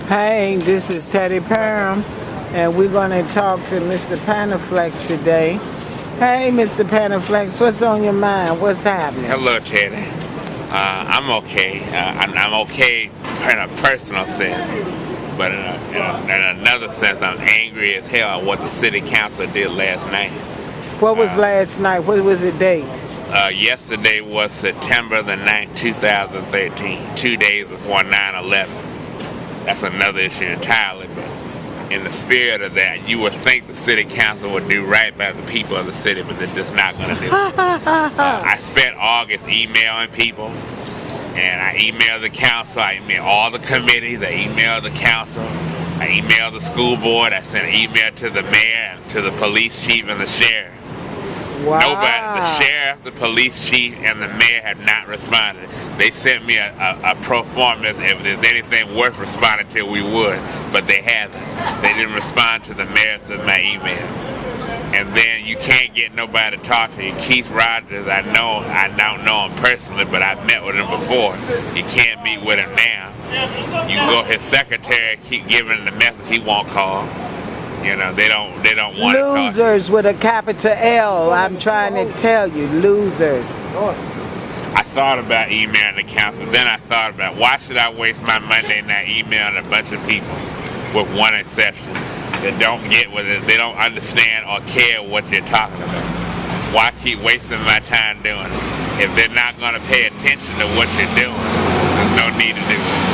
Hey, this is Teddy Parham, and we're going to talk to Mr. Pantophlet today. Hey, Mr. Pantophlet, what's on your mind? What's happening? Hello, Teddy. I'm okay. I'm okay in a personal sense, but in another sense, I'm angry as hell at what the city council did last night. What was last night? What was the date? Yesterday was September the 9th, 2013, 2 days before 9/11. That's another issue entirely, but in the spirit of that, you would think the city council would do right by the people of the city, but they're just not going to do it. I spent August emailing people, and I emailed the council, I emailed all the committees, I emailed the council, I emailed the school board, I sent an email to the mayor, and to the police chief and the sheriff. Wow. Nobody, the sheriff, the police chief, and the mayor have not responded. They sent me a pro forma if there's anything worth responding to, we would, but they haven't. They didn't respond to the merits of my email. And then you can't get nobody to talk to you. Keith Rogers, I don't know him personally, but I've met with him before. You can't meet with him now. You go, his secretary keep giving the message, he won't call. You know, they don't want to talk. Losers with a capital L, I'm trying to tell you, losers. I thought about emailing the council, then I thought about why should I waste my Monday night emailing a bunch of people, with one exception, that don't get with it, they don't understand or care what you're talking about. Why keep wasting my time doing it? If they're not going to pay attention to what you're doing, there's no need to do it.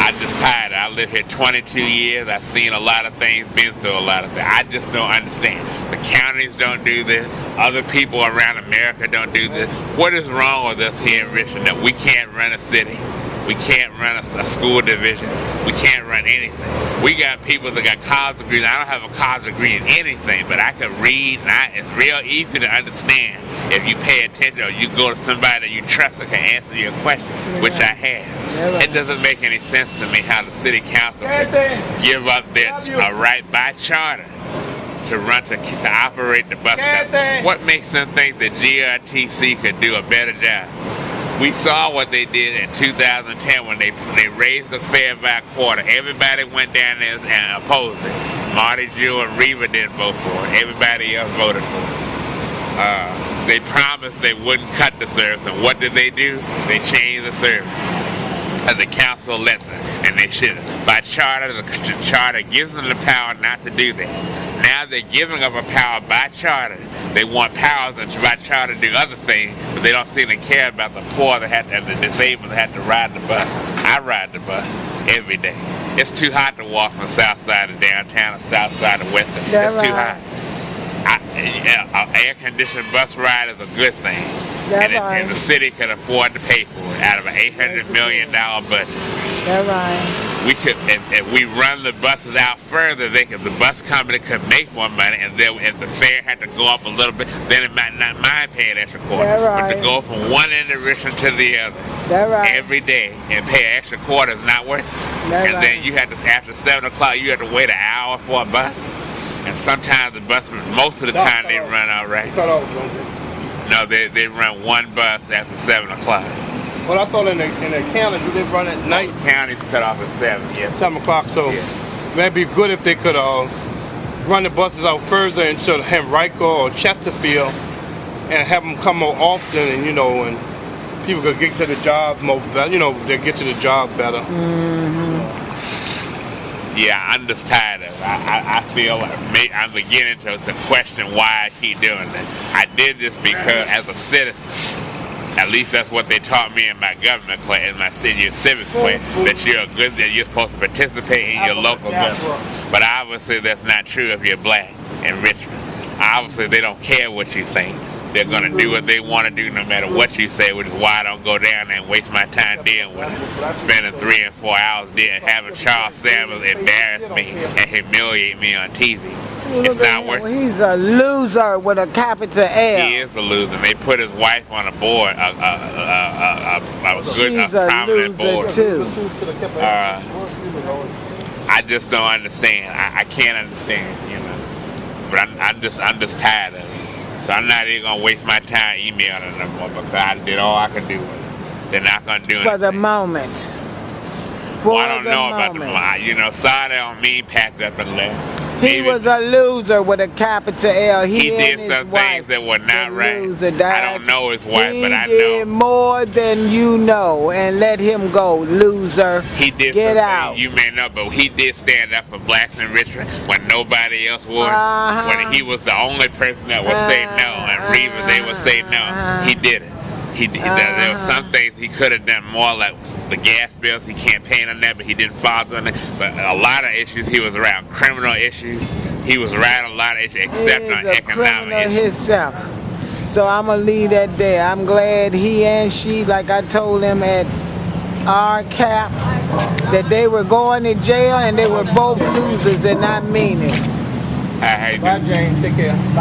I'm just tired. I live here 22 years. I've seen a lot of things, been through a lot of things. I just don't understand. The counties don't do this. Other people around America don't do this. What is wrong with us here in Richmond that we can't run a city? We can't run a school division. We can't run anything. We got people that got college degrees. I don't have a college degree in anything, but I can read, and it's real easy to understand if you pay attention or you go to somebody that you trust that can answer your questions, which I have. It doesn't make any sense to me how the city council can give up their right by charter to run to operate the bus company. What makes them think that GRTC could do a better job? We saw what they did in 2010 when they raised the fare by a quarter. Everybody went down there and opposed it. Marty Jewell and Reva didn't vote for it. Everybody else voted for it. They promised they wouldn't cut the service, and what did they do? They changed the service. And the council let them, and they shouldn't. By charter, the charter gives them the power not to do that. Now they're giving up a power by charter. They want powers by charter to do other things, but they don't seem to care about the poor and the disabled that have to ride the bus. I ride the bus every day. It's too hot to walk from the south side of downtown to south side of western. It's too hot. An air-conditioned bus ride is a good thing, and the city can afford to pay for it out of an $800 million budget. That's right. We could, if we run the buses out further, the bus company could make more money, and then if the fare had to go up a little bit, then it might not mind paying extra quarter. But to go from one end of Richmond to the other every day and pay an extra quarter is not worth it. Then you had to, after 7 o'clock, you had to wait an hour for a bus. And sometimes the bus, most of the time they run all right. No, they run one bus after 7 o'clock. Well, I thought in the county, do they run at night? The county's cut off at 7, yes. 7 o'clock, so it'd be good if they could run the buses out further into Henrico or Chesterfield and have them come more often, and and people could get to the job more better, they get to the job better. Yeah, I'm just tired of it. I feel like I'm beginning to question why I keep doing this. I did this because as a citizen, at least that's what they taught me in my government class, in my senior civics class, that you're supposed to participate in your local government. But obviously that's not true if you're black in Richmond. Obviously they don't care what you think. They're going to do what they want to do no matter what you say, which is why I don't go down there and waste my time dealing with it. Spending 3 and 4 hours having Charles Samuels embarrass me and humiliate me on TV. It's not worth it. He's a loser with a capital L. He is a loser. They put his wife on a board, a prominent board. Too. I just don't understand. I can't understand, But I'm just tired of it. So I'm not even gonna waste my time emailing them more because I did all I could do with it. They're not gonna do anything. For the moment. For I don't the know about the moment. lie. You know, Sade on me packed up and left. He was a loser with a capital L. He and did his some wife, things that were not the right. loser, I don't know his wife, but I He did know more than you know, and let him go, loser. he did Get some out. things you may know, but he did stand up for blacks in Richmond when nobody else would. Uh-huh. When he was the only person that would say no, and Reva, they would say no. He did it. He did. There were some things he could have done more, like the gas bills. He campaigned on that, but he didn't follow on that. But a lot of issues, he was around criminal issues. He was around a lot of issues, except on economic issues. Himself. So I'm going to leave that there. I'm glad he and she, like I told him at RCAP, that they were going to jail and they were both losers, and I mean it. Bye, James. Take care.